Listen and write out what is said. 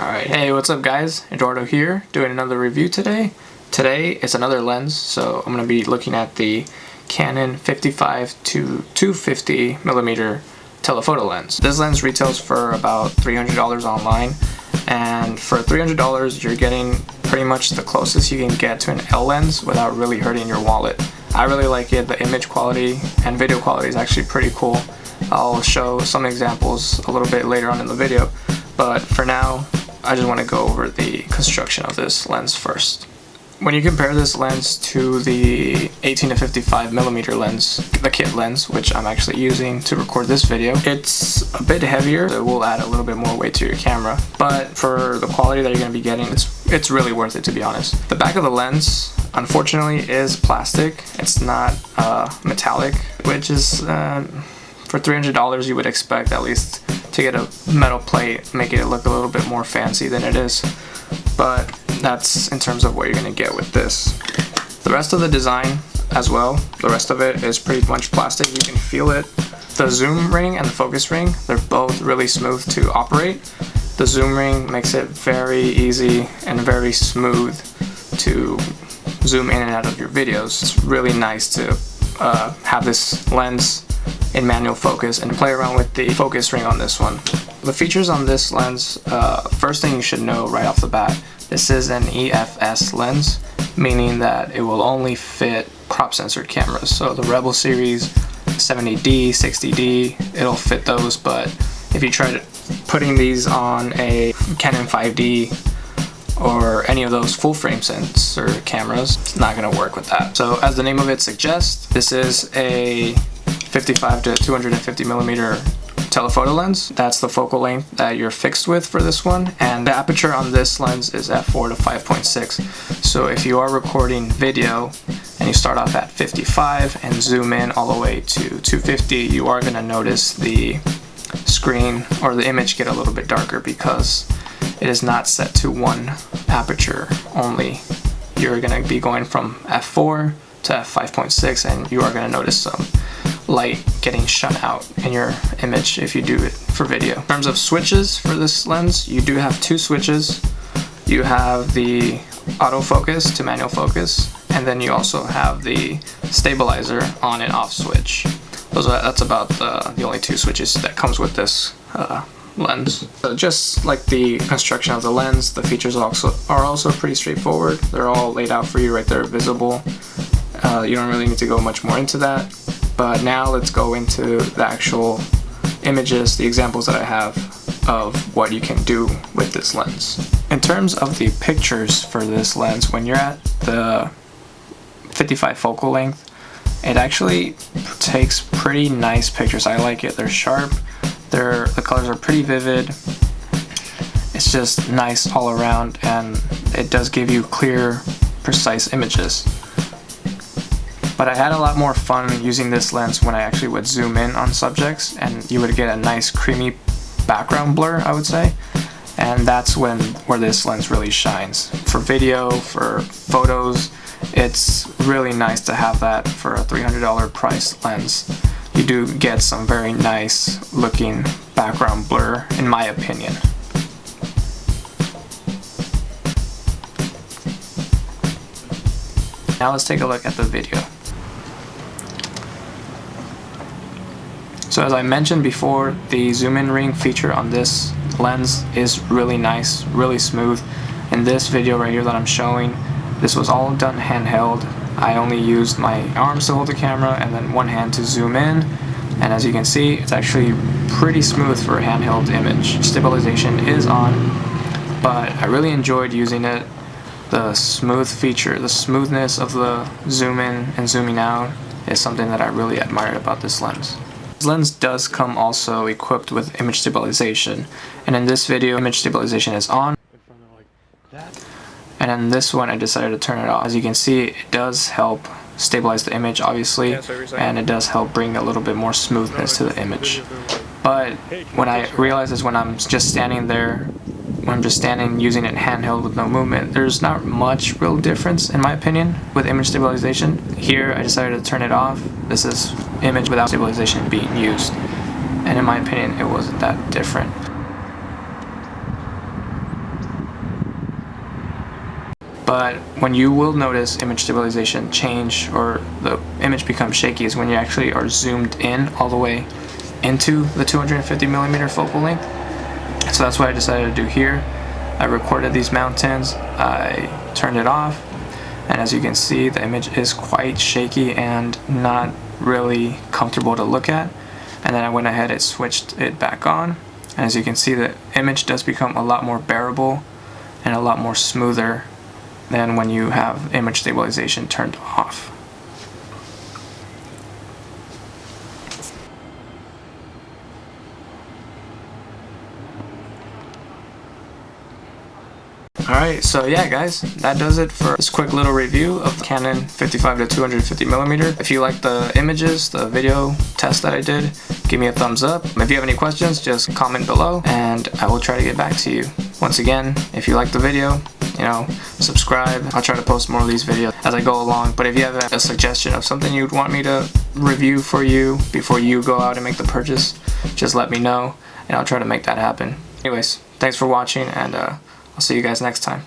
Alright, hey, what's up guys? Eduardo here, doing another review today. Today is another lens, so I'm going to be looking at the Canon 55 to 250 millimeter telephoto lens. This lens retails for about $300 online, and for $300 you're getting pretty much the closest you can get to an L lens without really hurting your wallet. I really like it. The image quality and video quality is actually pretty cool. I'll show some examples a little bit later on in the video, but for now I just want to go over the construction of this lens first. When you compare this lens to the 18 to 55 millimeter lens, the kit lens, which I'm actually using to record this video, it's a bit heavier. It will add a little bit more weight to your camera, but for the quality that you're going to be getting, it's really worth it, to be honest. The back of the lens, unfortunately, is plastic. It's not metallic, which is for $300 you would expect at least to get a metal plate, making it look a little bit more fancy than it is. But that's in terms of what you're going to get with this. The rest of the design as well, the rest of it is pretty much plastic. You can feel it. The zoom ring and the focus ring, they're both really smooth to operate. The zoom ring makes it very easy and very smooth to zoom in and out of your videos. It's really nice to have this lens in manual focus and play around with the focus ring on this one. The features on this lens, first thing you should know right off the bat, this is an EF-S lens, meaning that it will only fit crop censored cameras. So the Rebel series, 70D, 60D, it'll fit those, but if you try putting these on a Canon 5D or any of those full frame sensor cameras, it's not going to work with that. So as the name of it suggests, this is a 55 to 250 millimeter telephoto lens. That's the focal length that you're fixed with for this one, and the aperture on this lens is f4 to 5.6. so if you are recording video and you start off at 55 and zoom in all the way to 250, you are going to notice the screen or the image get a little bit darker because it is not set to one aperture only. You're going to be going from f4 to f5.6, and you are going to notice some light getting shut out in your image if you do it for video. In terms of switches for this lens, you do have two switches. You have the autofocus to manual focus, and then you also have the stabilizer on and off switch. That's about the only two switches that comes with this lens. So just like the construction of the lens, the features are also pretty straightforward. They're all laid out for you right there, visible. You don't really need to go much more into that. But now let's go into the actual images, the examples that I have of what you can do with this lens. In terms of the pictures for this lens, when you're at the 55 focal length, it actually takes pretty nice pictures. I like it. They're sharp, the colors are pretty vivid. It's just nice all around, and it does give you clear, precise images. But I had a lot more fun using this lens when I actually would zoom in on subjects, and you would get a nice creamy background blur, I would say. And that's where this lens really shines. For video, for photos, it's really nice to have that for a $300 price lens. You do get some very nice looking background blur, in my opinion. Now let's take a look at the video. So as I mentioned before, the zoom in ring feature on this lens is really nice, really smooth. In this video right here that I'm showing, this was all done handheld. I only used my arms to hold the camera and then one hand to zoom in, and as you can see, it's actually pretty smooth for a handheld image. Stabilization is on, but I really enjoyed using it. The smooth feature, the smoothness of the zoom in and zooming out is something that I really admired about this lens. This lens does come also equipped with image stabilization, and in this video image stabilization is on, and in this one I decided to turn it off. As you can see, it does help stabilize the image obviously, and it does help bring a little bit more smoothness to the image. But what I realized is when I'm just standing there, when I'm just standing using it handheld with no movement, there's not much real difference in my opinion with image stabilization. Here I decided to turn it off. This is image without stabilization being used, and in my opinion it wasn't that different. But when you will notice image stabilization change or the image becomes shaky is when you actually are zoomed in all the way into the 250mm focal length. So that's what I decided to do here. I recorded these mountains, I turned it off, and as you can see, the image is quite shaky and not really comfortable to look at. And then I went ahead and switched it back on, and as you can see, the image does become a lot more bearable and a lot more smoother than when you have image stabilization turned off. Alright, so yeah guys, that does it for this quick little review of the Canon 55 to 250mm. If you like the images, the video test that I did, give me a thumbs up. If you have any questions, just comment below and I will try to get back to you. Once again, if you like the video, subscribe. I'll try to post more of these videos as I go along. But if you have a suggestion of something you'd want me to review for you before you go out and make the purchase, just let me know and I'll try to make that happen. Anyways, thanks for watching, and I'll see you guys next time.